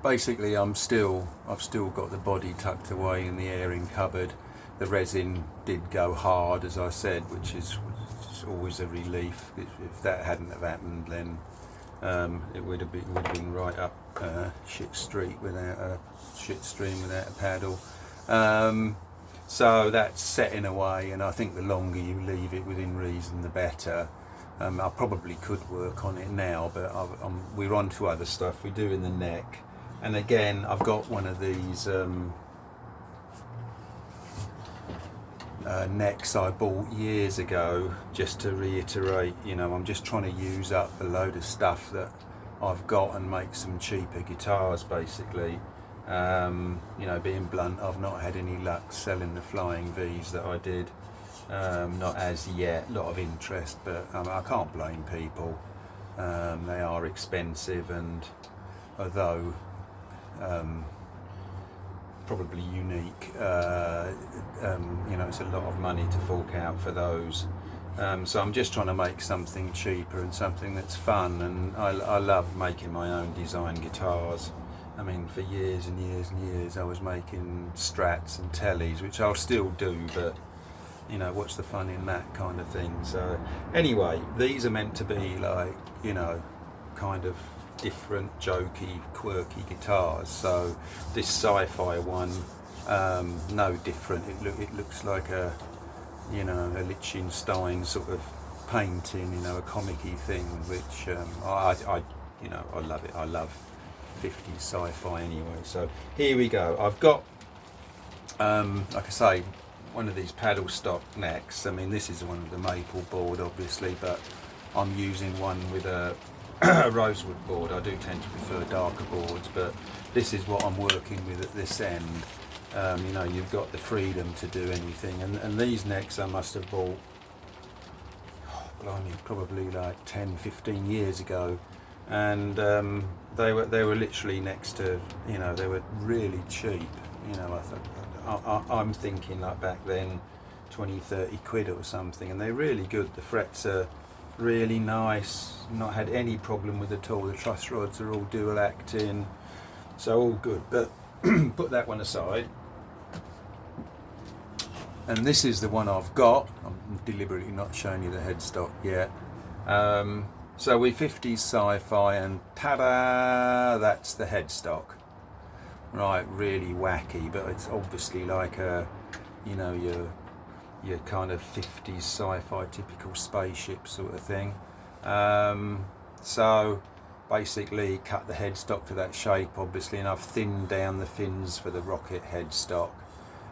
Basically, I've still got the body tucked away in the airing cupboard. The resin did go hard, as I said, which is always a relief. If that hadn't have happened, then it would have been right up shit stream without a paddle. So that's setting away, and I think the longer you leave it within reason, the better. I probably could work on it now, but we're on to other stuff. We're doing the neck, and again, I've got one of these necks I bought years ago. Just to reiterate, I'm just trying to use up a load of stuff that I've got and make some cheaper guitars, basically. Being blunt, I've not had any luck selling the Flying V's that I did. Not as yet. A lot of interest, but I can't blame people. They are expensive, and although probably unique, it's a lot of money to fork out for those. So I'm just trying to make something cheaper and something that's fun, and I love making my own design guitars. I mean, for years and years and years I was making Strats and Tellys, which I'll still do, but what's the fun in that kind of thing? So anyway, these are meant to be like, kind of different, jokey, quirky guitars. So this sci-fi one, no different. It looks like a Lichtenstein sort of painting, a comic-y thing, which I love it. I love 50s sci-fi anyway. So here we go. I've got like I say, one of these paddle stock necks. I mean, this is one of the maple board, obviously, but I'm using one with a rosewood board. I do tend to prefer darker boards, but this is what I'm working with at this end. You've got the freedom to do anything, and these necks I must have bought, blimey, probably like 10-15 years ago, and they were literally next to, they were really cheap. I'm thinking like back then 20-30 quid or something, and they're really good. The frets are really nice, not had any problem with at all. The truss rods are all dual acting, so all good. But put that one aside, and this is the one I've got. I'm deliberately not showing you the headstock yet. So we're 50s sci-fi, and ta-da, that's the headstock. Right, really wacky, but it's obviously like a, your kind of 50s sci-fi typical spaceship sort of thing. So basically cut the headstock to that shape, obviously, and I've thinned down the fins for the rocket headstock.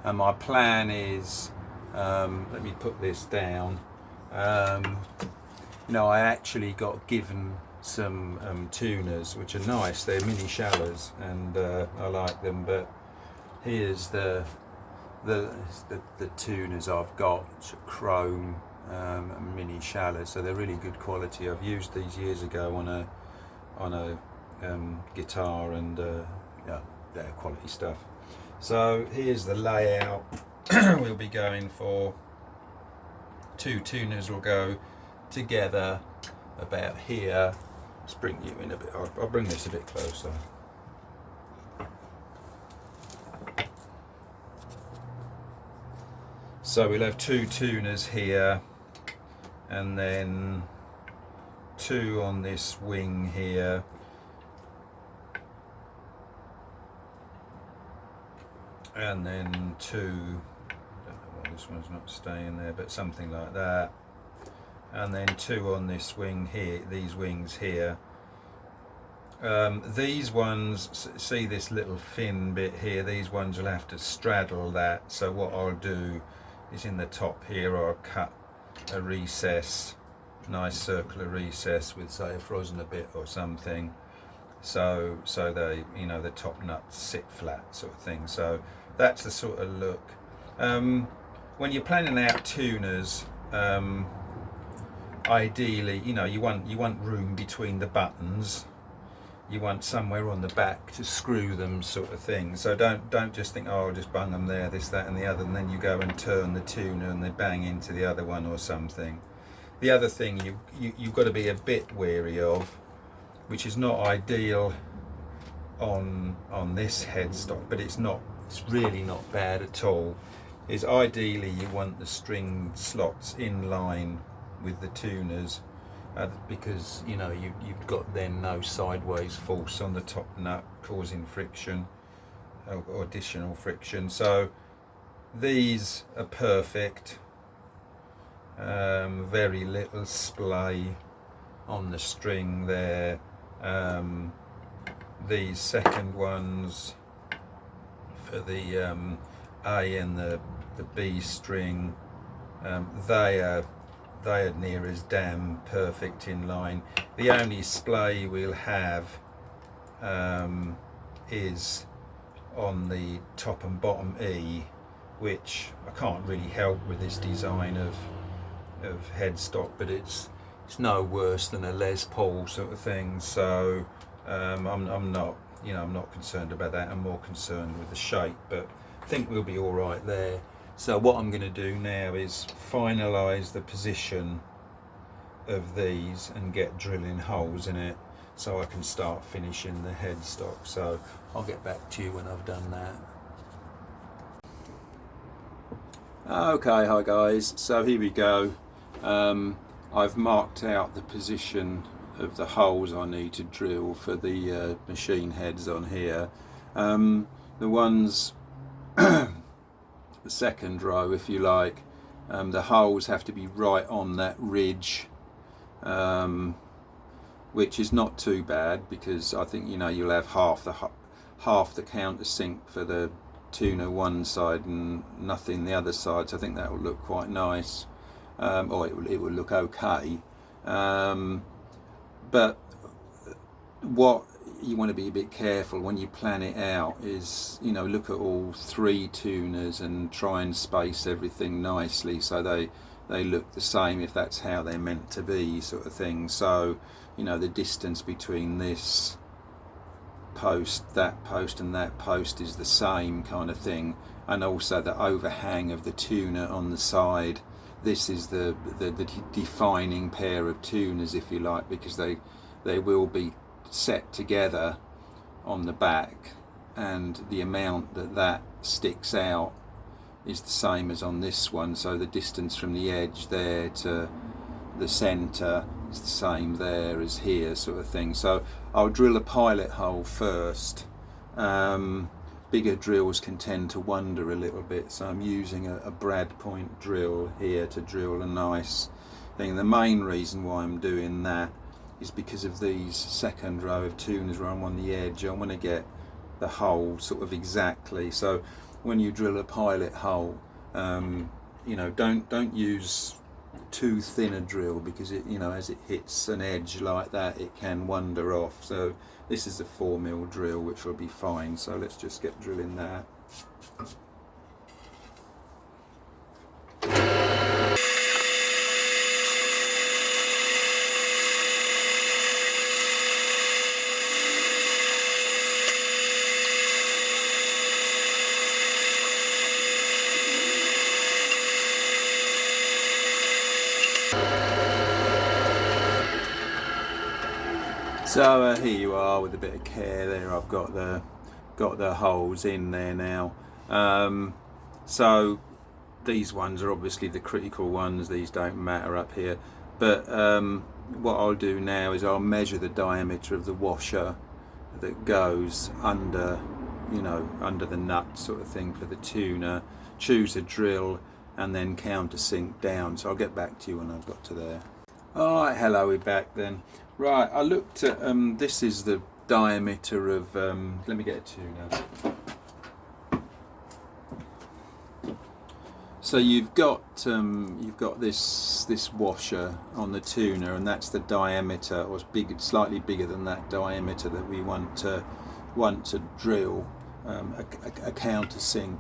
And my plan is, let me put this down. I actually got given some tuners, which are nice. They're mini shallers, and I like them. But here's the tuners I've got, which are chrome mini shallers, so they're really good quality. I've used these years ago on a guitar, and they're quality stuff. So here's the layout. We'll be going for 2 tuners will go together about here. Let's bring you in a bit. I'll bring this a bit closer. So we'll have 2 tuners here, and then 2 on this wing here, and then 2, I don't know why this one's not staying there, but something like that, and then 2 on this wing here, these wings here. These ones, see this little fin bit here, these ones will have to straddle that, so what I'll do is in the top here I'll cut a recess, nice circular recess with, say, a Frosner bit or something, so they, the top nuts sit flat, sort of thing. So that's the sort of look. When you're planning out tuners, ideally, you want room between the buttons. You want somewhere on the back to screw them, sort of thing. So don't just think, oh, I'll just bung them there, this, that, and the other, and then you go and turn the tuner and they bang into the other one or something. The other thing you've got to be a bit wary of, which is not ideal on this headstock, but it's really not bad at all, is ideally you want the string slots in line with the tuners, because you know you've got then no sideways force on the top nut causing friction or additional friction. So these are perfect. Very little splay on the string there. These second ones for the A and the B string, they are near as damn perfect in line. The only splay we'll have is on the top and bottom E, which I can't really help with this design of headstock, but it's no worse than a Les Paul sort of thing. So I'm not concerned about that. I'm more concerned with the shape, but I think we'll be all right there. So what I'm going to do now is finalise the position of these and get drilling holes in it so I can start finishing the headstock. So I'll get back to you when I've done that. Okay, hi guys, so here we go. I've marked out the position of the holes I need to drill for the machine heads on here. The ones, the second row if you like, the holes have to be right on that ridge, which is not too bad, because I think you'll have half the countersink for the tuner one side and nothing the other side, so I think that will look quite nice, or it will look okay. But what you want to be a bit careful when you plan it out is, look at all three tuners and try and space everything nicely so they look the same, if that's how they're meant to be, sort of thing. So the distance between this post, that post and that post is the same kind of thing, and also the overhang of the tuner on the side. This is the defining pair of tuners, if you like, because they will be set together on the back, and the amount that sticks out is the same as on this one. So the distance from the edge there to the center is the same there as here, sort of thing. So I'll drill a pilot hole first. Bigger drills can tend to wander a little bit, so I'm using a brad point drill here to drill a nice thing. The main reason why I'm doing that is because of these second row of tuners where I'm on the edge. I want to get the hole sort of exactly. So when you drill a pilot hole, don't use too thin a drill, because it, as it hits an edge like that, it can wander off. So this is a 4mm drill, which will be fine. So let's just get drilling that. So here you are with a bit of care there. I've got the holes in there now. So these ones are obviously the critical ones. These don't matter up here. But what I'll do now is I'll measure the diameter of the washer that goes under, under the nut sort of thing for the tuner. Choose a drill and then countersink down. So I'll get back to you when I've got to there. Alright, hello, we're back then. Right, I looked at, this is the diameter of, let me get a tuner. So you've got this washer on the tuner, and that's the diameter, or it's big, slightly bigger than that diameter that we want to drill a countersink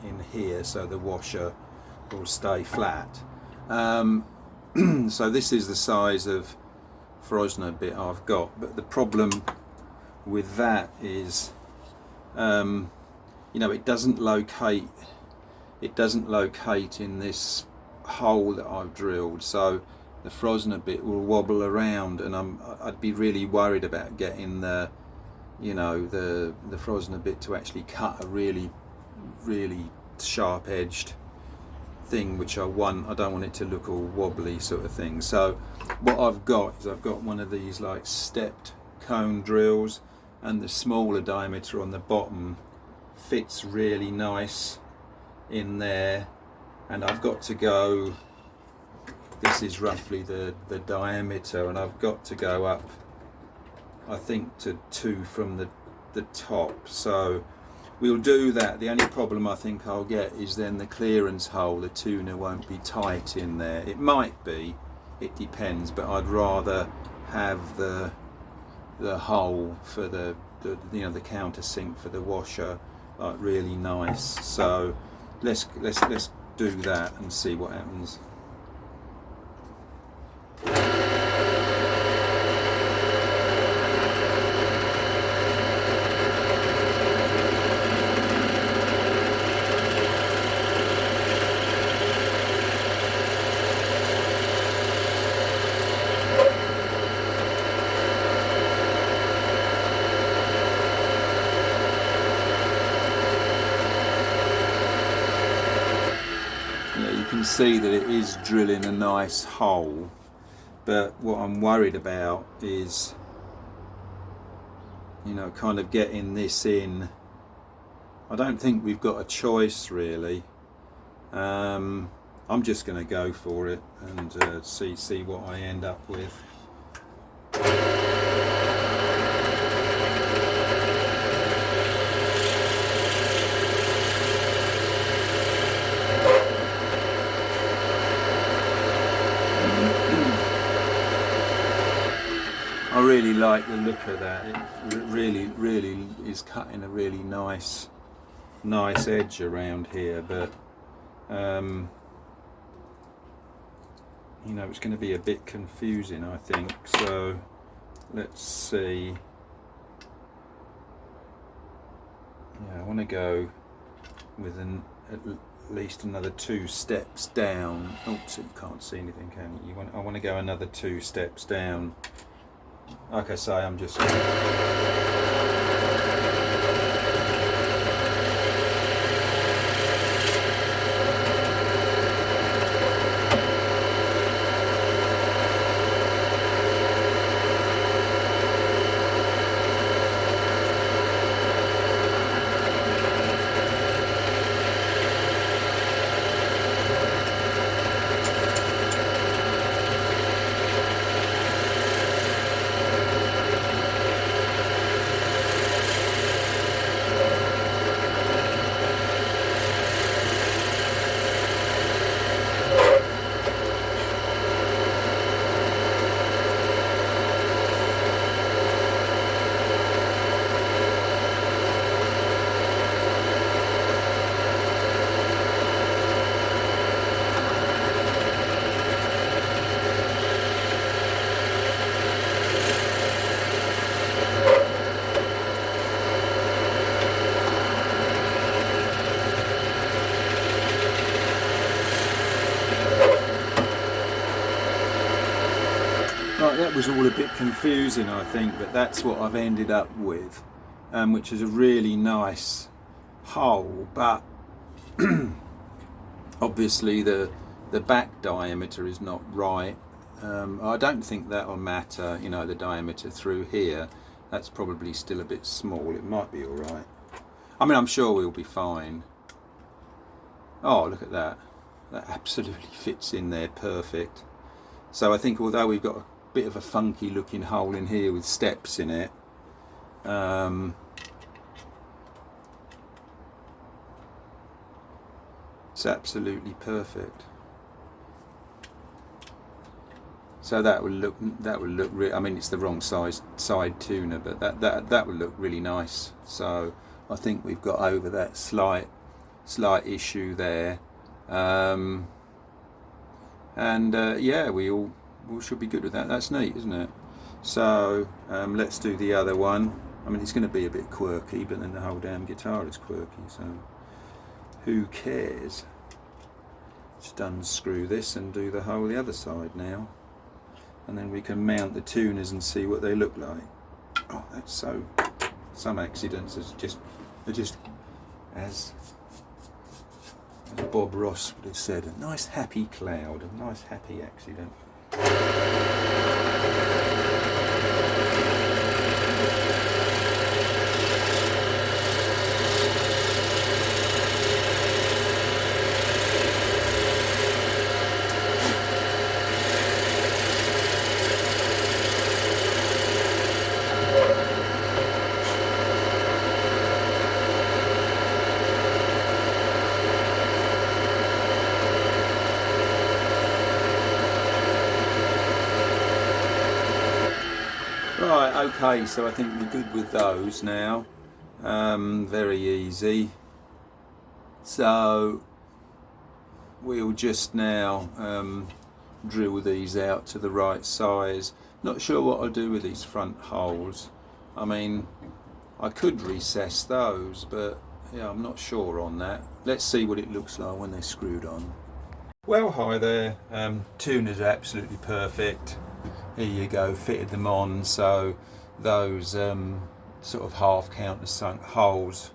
in here, so the washer will stay flat. So this is the size of Frosner bit I've got, but the problem with that is, it doesn't locate in this hole that I've drilled, so the Frosner bit will wobble around, and I'd be really worried about getting the you know, the Frosner bit to actually cut a really sharp edged thing, which I don't want it to look all wobbly sort of thing. So what I've got is I've got one of these like stepped cone drills, and the smaller diameter on the bottom fits really nice in there, and I've got to go, this is roughly the diameter, and I've got to go up I think to 2 from the top. So we'll do that. The only problem I think I'll get is then the clearance hole, the tuner won't be tight in there. It might be, it depends, but I'd rather have the hole for the you know, the countersink for the washer like really nice. So let's do that and see what happens. You can see that it is drilling a nice hole, but what I'm worried about is, you know, kind of getting this in. I don't think we've got a choice really. I'm just going to go for it and see what I end up with. I really like the look of that. It really is cutting a really nice edge around here, but you know, it's going to be a bit confusing, I think. So let's see. Yeah, I want to go with at least another 2 steps down. Oops, you can't see anything, can you? I want to go another 2 steps down. Like I say, I'm just right, that was all a bit confusing, I think, but that's what I've ended up with, which is a really nice hole, but obviously the back diameter is not right. I don't think that'll matter, you know, the diameter through here, that's probably still a bit small. It might be alright. I mean, I'm sure we'll be fine. Oh, look at that. That absolutely fits in there perfect. So I think although we've got a bit of a funky looking hole in here with steps in it, it's absolutely perfect. So that will look I mean, it's the wrong size side tuner, but that will look really nice. So I think we've got over that slight issue there, and yeah, we should be good with that. That's neat, isn't it? So let's do the other one. I mean, it's going to be a bit quirky, but then the whole damn guitar is quirky, so who cares? Just unscrew this and do the whole the other side now, and then we can mount the tuners and see what they look like. Oh, that's so some accidents are just as Bob Ross would have said, a nice happy cloud, a nice happy accident. Right, okay, so I think we're good with those now. Very easy. So we'll just now drill these out to the right size. Not sure what I'll do with these front holes. I mean, I could recess those, but yeah, I'm not sure on that. Let's see what it looks like when they're screwed on. Well, hi there. Tuners are absolutely perfect. Here you go, fitted them on, so those sort of half countersunk holes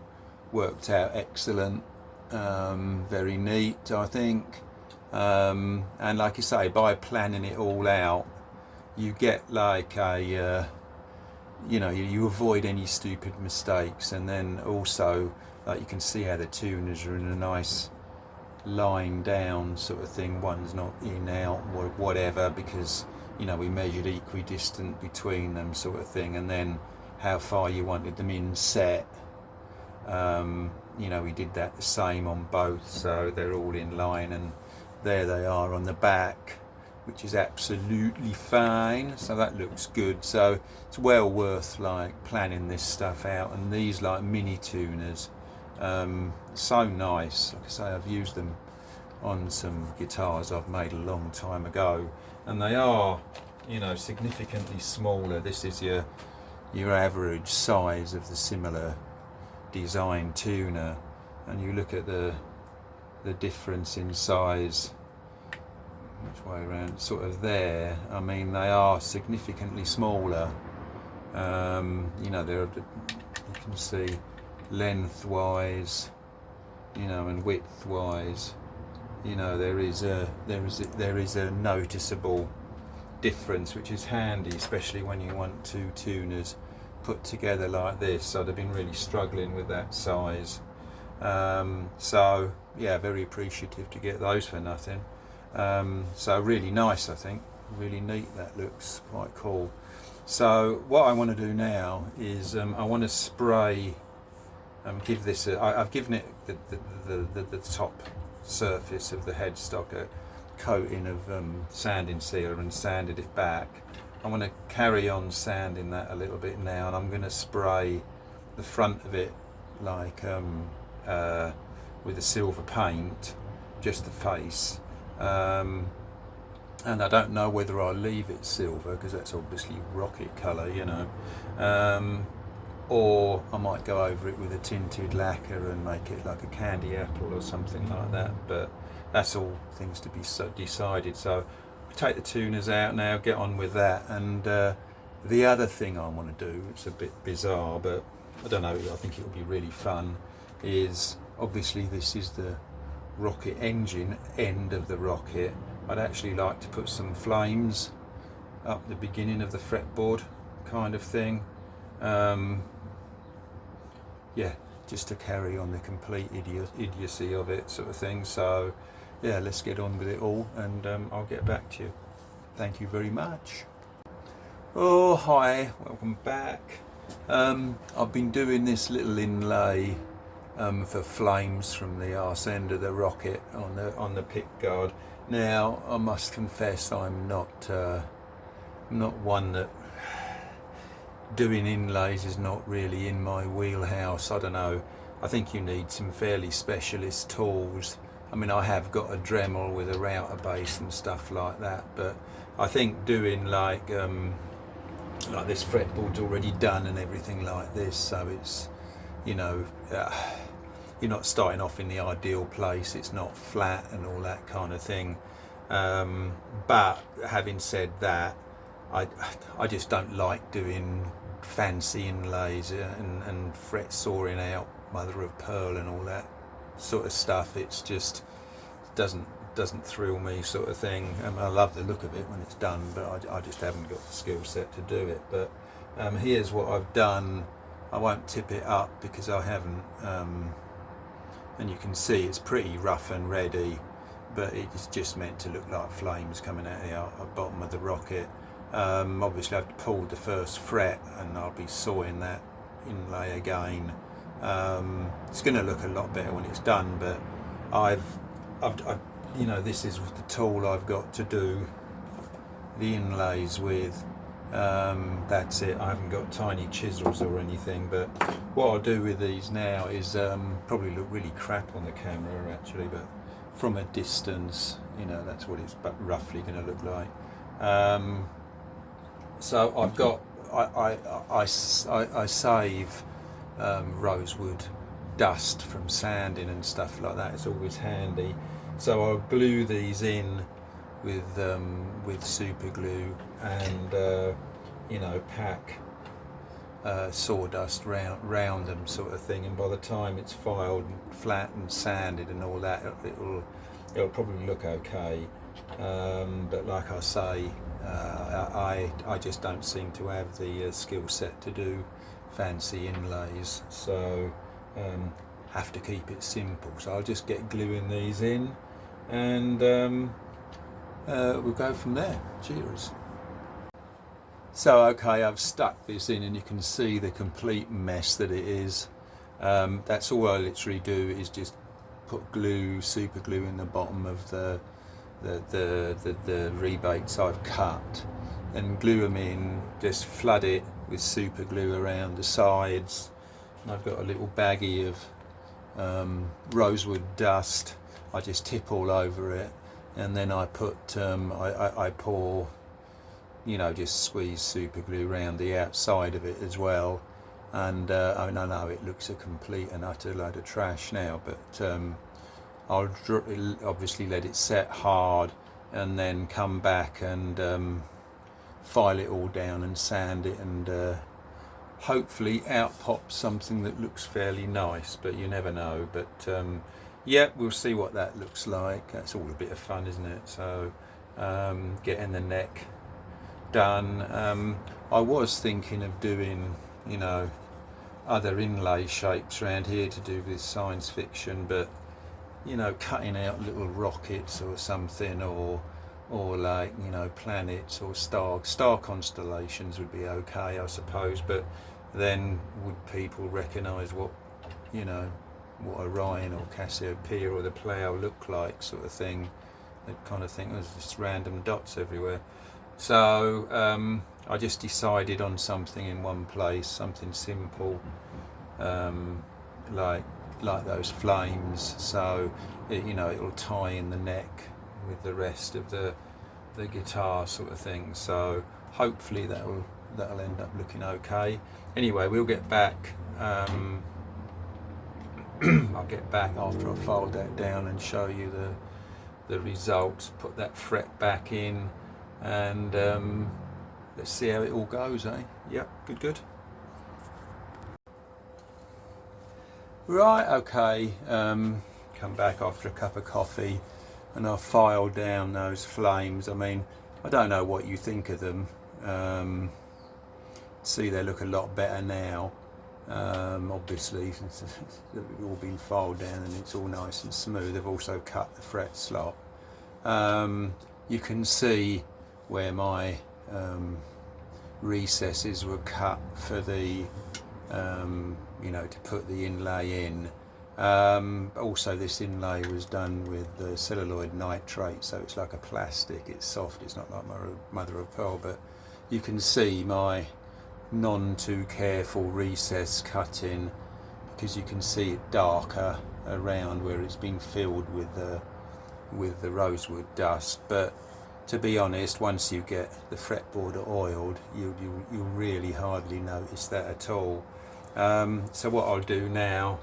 worked out excellent. Very neat, I think. And like you say, by planning it all out, you get like a you avoid any stupid mistakes, and then also like you can see how the tuners are in a nice line down sort of thing. One's not in, out, or whatever, because we measured equidistant between them sort of thing, and then how far you wanted them in set. We did that the same on both, so they're all in line, and there they are on the back, which is absolutely fine. So that looks good. So it's well worth like planning this stuff out, and these like mini tuners, so nice. Like I say, I've used them on some guitars I've made a long time ago, and they are significantly smaller. This is your average size of the similar design tuner, and you look at the difference in size, which way around, sort of there. I mean, they are significantly smaller. They're, you can see lengthwise, and widthwise, there is a noticeable difference, which is handy, especially when you want two tuners put together like this. I'd have been really struggling with that size. So yeah, very appreciative to get those for nothing. So really nice, I think, really neat. That looks quite cool. So what I want to do now is I want to spray, give this I've given it the top surface of the headstock a coating of sanding sealer and sanded it back. I'm going to carry on sanding that a little bit now, and I'm going to spray the front of it like with a silver paint, just the face. And I don't know whether I'll leave it silver, because that's obviously rocket colour, or I might go over it with a tinted lacquer and make it like a candy apple or something like that, but that's all things to be decided. So we take the tuners out now, get on with that. And the other thing I want to do, it's a bit bizarre, but I don't know, I think it will be really fun, is obviously this is the rocket engine end of the rocket. I'd actually like to put some flames up the beginning of the fretboard kind of thing. Yeah, just to carry on the complete idiocy of it sort of thing. So yeah, let's get on with it all, and I'll get back to you. Thank you very much. Oh, hi, welcome back. I've been doing this little inlay for flames from the arse end of the rocket on the pick guard. Now I must confess, I'm not one that doing inlays is not really in my wheelhouse. I don't know, I think you need some fairly specialist tools. I mean, I have got a Dremel with a router base and stuff like that, but I think doing like this fretboard's already done and everything like this, so it's you're not starting off in the ideal place, it's not flat and all that kind of thing. But having said that, I just don't like doing fancy inlays and fret sawing out mother of pearl and all that sort of stuff. It's just doesn't thrill me, sort of thing. I love the look of it when it's done, but I just haven't got the skill set to do it. But here's what I've done. I won't tip it up because I haven't, and you can see it's pretty rough and ready, but it's just meant to look like flames coming out of the bottom of the rocket. Obviously I've pulled the first fret and I'll be sawing that inlay again. It's going to look a lot better when it's done, but I've you know, this is the tool I've got to do the inlays with. That's it. I haven't got tiny chisels or anything, but what I'll do with these now is probably look really crap on the camera actually, but from a distance, you know, that's what it's roughly going to look like. So I've got I save rosewood dust from sanding and stuff like that. It's always handy. So I'll glue these in with super glue and you know, pack sawdust round them, sort of thing. And by the time it's filed and flat and sanded and all that, it'll probably look okay. But like I say, I just don't seem to have the skill set to do fancy inlays, so have to keep it simple. So I'll just get gluing these in, and we'll go from there. Cheers. So okay, I've stuck this in and you can see the complete mess that it is. That's all I literally do, is just put glue, super glue in the bottom of the rebates I've cut and glue them in, just flood it with super glue around the sides. And I've got a little baggie of rosewood dust. I just tip all over it, and then I put I pour, you know, just squeeze super glue around the outside of it as well. And I mean, I know it looks a complete and utter load of trash now, but I'll obviously let it set hard and then come back and file it all down and sand it, and hopefully out pops something that looks fairly nice, but you never know. But yeah, we'll see what that looks like. That's all a bit of fun, isn't it? So getting the neck done. I was thinking of doing, you know, other inlay shapes around here to do with science fiction, but you know, cutting out little rockets or something, or like, you know, planets or star constellations would be okay, I suppose. But then would people recognise what, you know, what Orion or Cassiopeia or the Plough look like, sort of thing? They kind of think there's just random dots everywhere. So I just decided on something in one place, something simple, like those flames. So you know, it'll tie in the neck with the rest of the guitar, sort of thing. So hopefully that'll end up looking okay. Anyway, we'll get back. I'll get back after I fold that down and show you the results. Put that fret back in, and let's see how it all goes, eh? Yep, good. Right, okay. Come back after a cup of coffee, and I've filed down those flames. I mean, I don't know what you think of them. See, they look a lot better now. Obviously, since they've all been filed down and it's all nice and smooth. They've also cut the fret slot. You can see where my recesses were cut for the you know, to put the inlay in. Also, this inlay was done with the celluloid nitrate, so it's like a plastic. It's soft. It's not like mother of pearl, but you can see my non too careful recess cutting, because you can see it darker around where it's been filled with the rosewood dust. But to be honest, once you get the fretboard oiled, you really hardly notice that at all. So what I'll do now,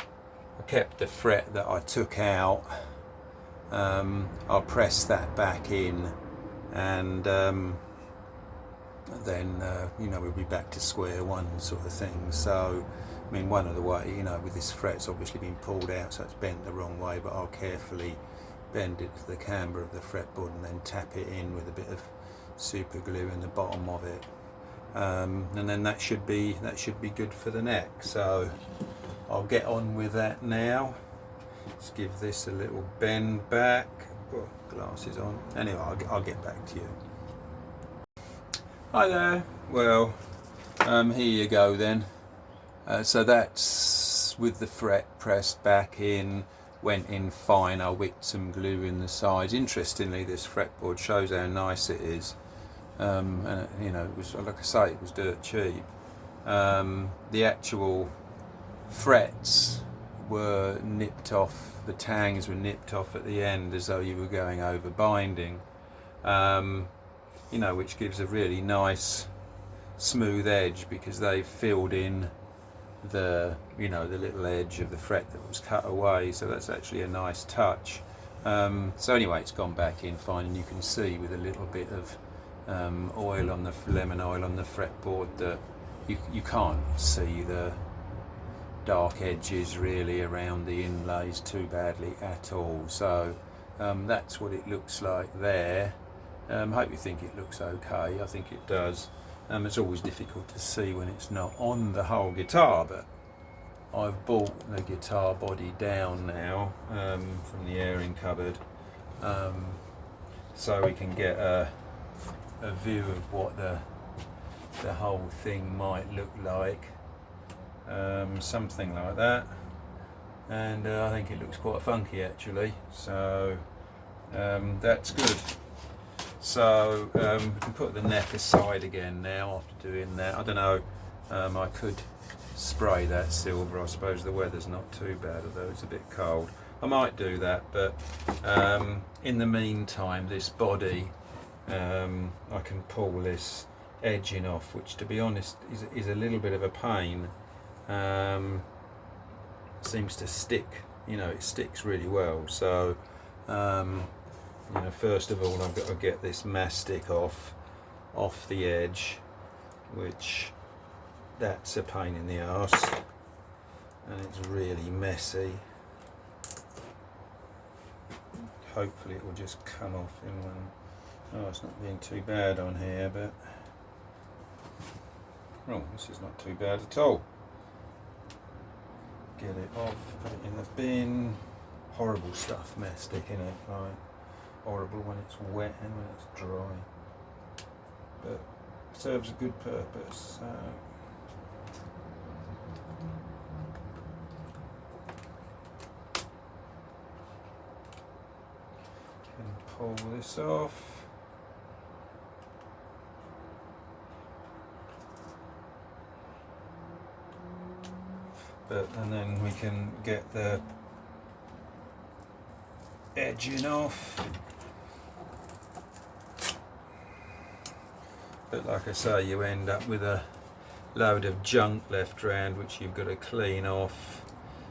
I kept the fret that I took out. I'll press that back in, and then you know, we'll be back to square one sort of thing. So I mean, one of the way, you know, with this fret's obviously been pulled out, so it's bent the wrong way, but I'll carefully bend it to the camber of the fretboard and then tap it in with a bit of super glue in the bottom of it, and then that should be good for the neck. So I'll get on with that now. Let's give this a little bend back. Oh, glasses on. Anyway, I'll get back to you. Hi there. Well, here you go then. So that's with the fret pressed back in, went in fine. I wicked some glue in the sides. Interestingly, this fretboard shows how nice it is. And you know, it was, like I say, it was dirt cheap. The actual frets were nipped off, the tangs were nipped off at the end as though you were going over binding, you know, which gives a really nice smooth edge because they've filled in the, you know, the little edge of the fret that was cut away. So that's actually a nice touch. So anyway, it's gone back in fine, and you can see with a little bit of oil on the lemon oil on the fretboard that you can't see the dark edges really around the inlays too badly at all. So that's what it looks like there. Hope you think it looks okay. I think it does. It's always difficult to see when it's not on the whole guitar, but I've brought the guitar body down now from the airing cupboard, so we can get a view of what the whole thing might look like, something like that. And I think it looks quite funky actually, so that's good. So we can put the neck aside again now after doing that. I don't know, I could spray that silver. I suppose the weather's not too bad, although it's a bit cold. I might do that, but in the meantime, this body, I can pull this edging off, which to be honest is a little bit of a pain. Seems to stick, you know, it sticks really well. So you know, first of all, I've got to get this mastic off the edge, which that's a pain in the arse, and it's really messy. Hopefully it will just come off in one. Oh, it's not being too bad on here, but oh, this is not too bad at all. Get it off, put it in the bin. Horrible stuff, mastic, in it, right? Horrible when it's wet and when it's dry, but serves a good purpose. So can pull this off. And then we can get the edging off. But like I say, you end up with a load of junk left around which you've got to clean off.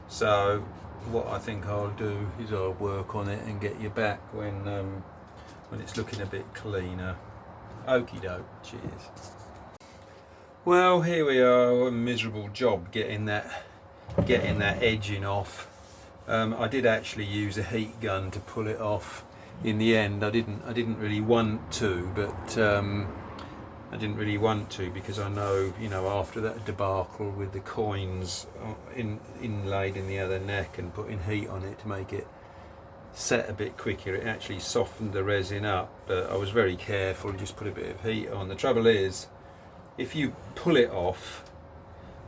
So what I think I'll do is I'll work on it and get you back when it's looking a bit cleaner. Okie doke, cheers. Well, here we are, a miserable job getting that edging off. I did actually use a heat gun to pull it off in the end. I didn't really want to, but I didn't really want to because I know, you know, after that debacle with the coins inlaid in the other neck and putting heat on it to make it set a bit quicker, it actually softened the resin up. But I was very careful and just put a bit of heat on. The trouble is, if you pull it off,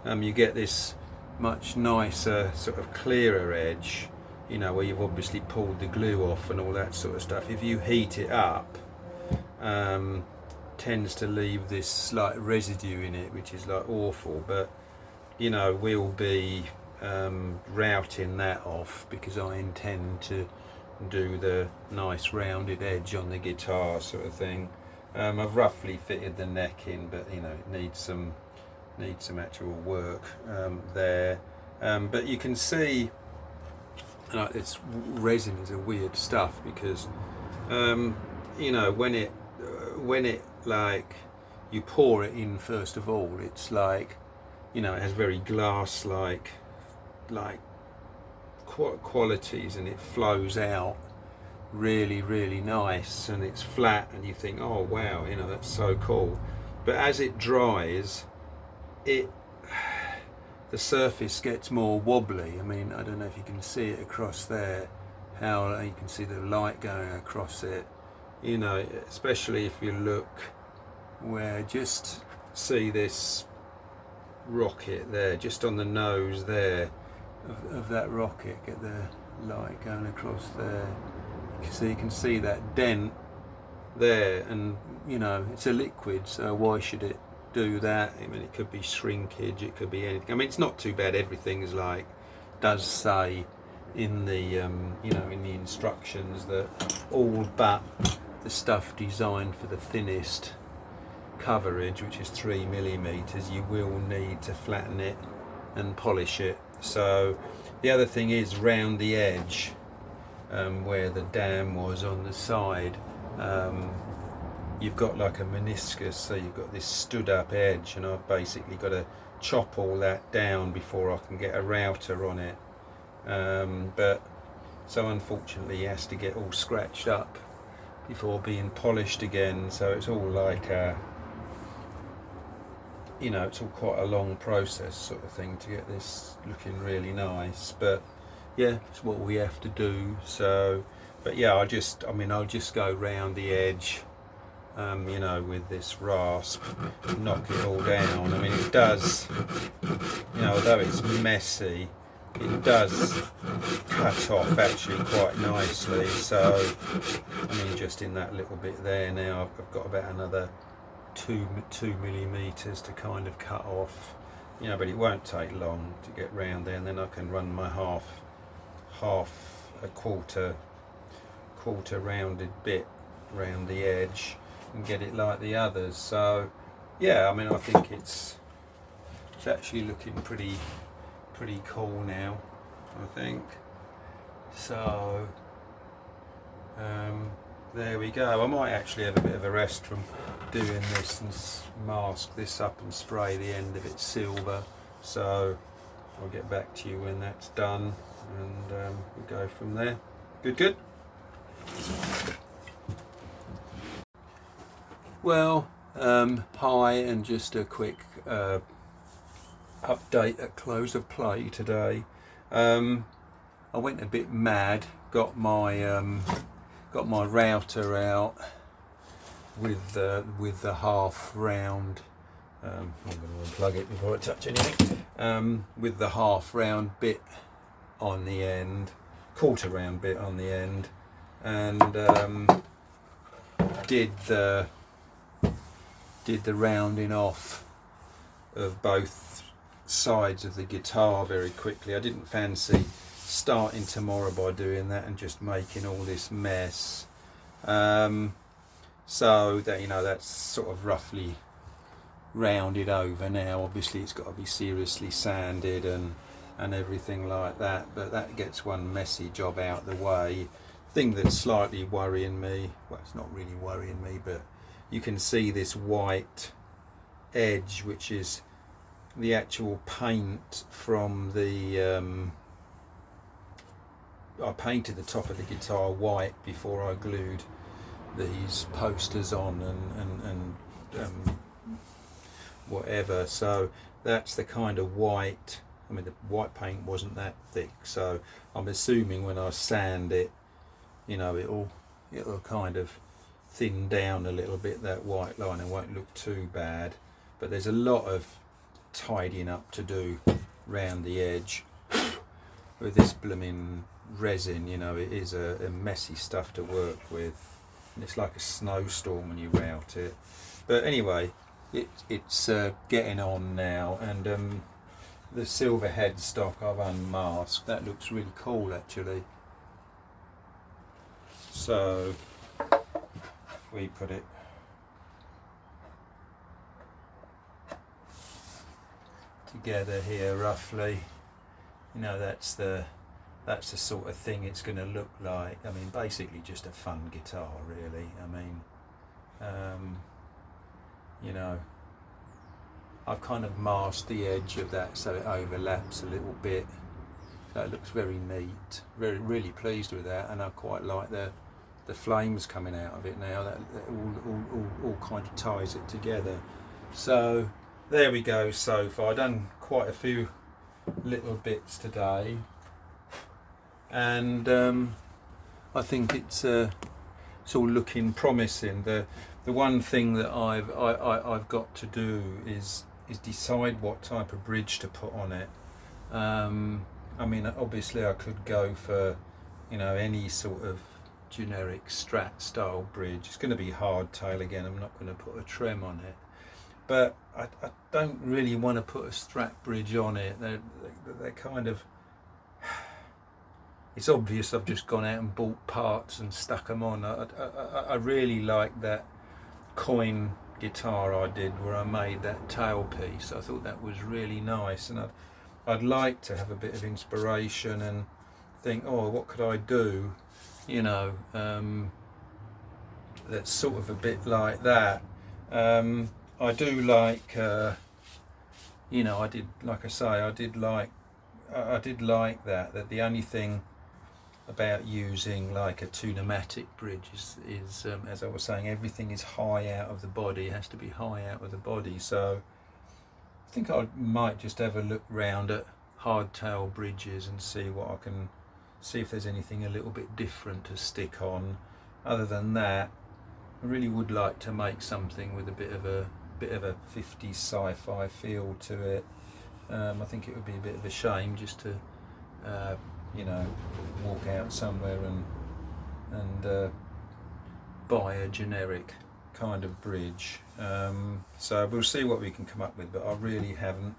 you get this much nicer, sort of clearer edge, you know, where you've obviously pulled the glue off and all that sort of stuff. If you heat it up, tends to leave this slight residue in it, which is like awful. But you know, we'll be routing that off because I intend to do the nice rounded edge on the guitar sort of thing. I've roughly fitted the neck in, but you know, it needs some actual work there. But you can see, it's resin is a weird stuff because you know, when it like you pour it in first of all, it's like, you know, it has very glass like qualities, and it flows out really, really nice, and it's flat, and you think, oh wow, you know, that's so cool. But as it dries, the surface gets more wobbly. I mean, I don't know if you can see it across there, how you can see the light going across it, you know, especially if you look where, just see this rocket there, just on the nose there of that rocket, get the light going across there, so you can see that dent there, and you know, it's a liquid, so why should it do that? I mean, it could be shrinkage, it could be anything. I mean, it's not too bad. Everything is like, does say in the you know, in the instructions that all but the stuff designed for the thinnest coverage, which is 3mm, you will need to flatten it and polish it. So the other thing is, round the edge, where the dam was on the side, you've got like a meniscus, so you've got this stood up edge, and I've basically got to chop all that down before I can get a router on it. But so unfortunately it has to get all scratched up before being polished again, so it's all like a, you know, it's all quite a long process sort of thing to get this looking really nice. But yeah, it's what we have to do. So, but yeah, I'll just go round the edge, you know, with this rasp, knock it all down. I mean, it does, you know, although it's messy, it does cut off actually quite nicely. So I mean, just in that little bit there now, I've got about another 2mm to kind of cut off, you know, but it won't take long to get round there, and then I can run my quarter rounded bit round the edge and get it like the others. So yeah, I mean, I think it's actually looking pretty cool now, I think. So there we go. I might actually have a bit of a rest from doing this and mask this up and spray the end of it silver. So I'll get back to you when that's done, and we'll go from there. Good. Well, hi, and just a quick update at close of play today. I went a bit mad, got my router out with the half round. I'm going to unplug it before I touch anything. With the half round bit on the end, quarter round bit on the end, and did the rounding off of both sides of the guitar very quickly. I didn't fancy starting tomorrow by doing that and just making all this mess. So that, you know, that's sort of roughly rounded over now. Obviously it's got to be seriously sanded and everything like that, but that gets one messy job out the way. Thing that's slightly worrying me, well, it's not really worrying me, but you can see this white edge, which is the actual paint from the I painted the top of the guitar white before I glued these posters on and whatever. So that's the kind of white. I mean, the white paint wasn't that thick, so I'm assuming when I sand it, you know, it'll kind of thin down a little bit, that white line, and won't look too bad. But there's a lot of tidying up to do round the edge with this blooming resin. You know, it is a messy stuff to work with, and it's like a snowstorm when you route it. But anyway, it's getting on now, and the silver headstock I've unmasked. That looks really cool actually. So if we put it together here roughly, you know, that's the sort of thing it's going to look like. I mean, basically just a fun guitar really. I mean, you know, I've kind of masked the edge of that so it overlaps a little bit. So it looks very neat. Really pleased with that, and I quite like the flames coming out of it now. That all kind of ties it together. So there we go. So far, I've done quite a few little bits today, and I think it's all looking promising. The one thing that I've got to do is decide what type of bridge to put on it. I mean, obviously I could go for, you know, any sort of generic Strat style bridge. It's going to be hardtail again. I'm not going to put a trem on it, but I don't really want to put a Strat bridge on it. They're kind of, it's obvious I've just gone out and bought parts and stuck them on. I really like that coin guitar I did where I made that tailpiece. I thought that was really nice, and I'd like to have a bit of inspiration and think, oh, what could I do, you know, that's sort of a bit like that. I do like, you know, I did, like I say, I did like that the only thing about using like a tunematic bridge is as I was saying, everything is high out of the body. It has to be high out of the body. So I think I might just have a look round at hardtail bridges and see if there's anything a little bit different to stick on. Other than that, I really would like to make something with a bit of a 50s sci-fi feel to it. I think it would be a bit of a shame just to you know, walk out somewhere and buy a generic kind of bridge. So we'll see what we can come up with, but I really haven't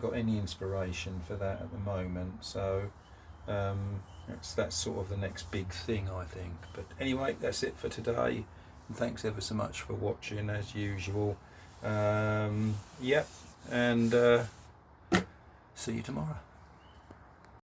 got any inspiration for that at the moment. So that's sort of the next big thing, I think. But anyway, that's it for today, and thanks ever so much for watching as usual. Yep, and see you tomorrow.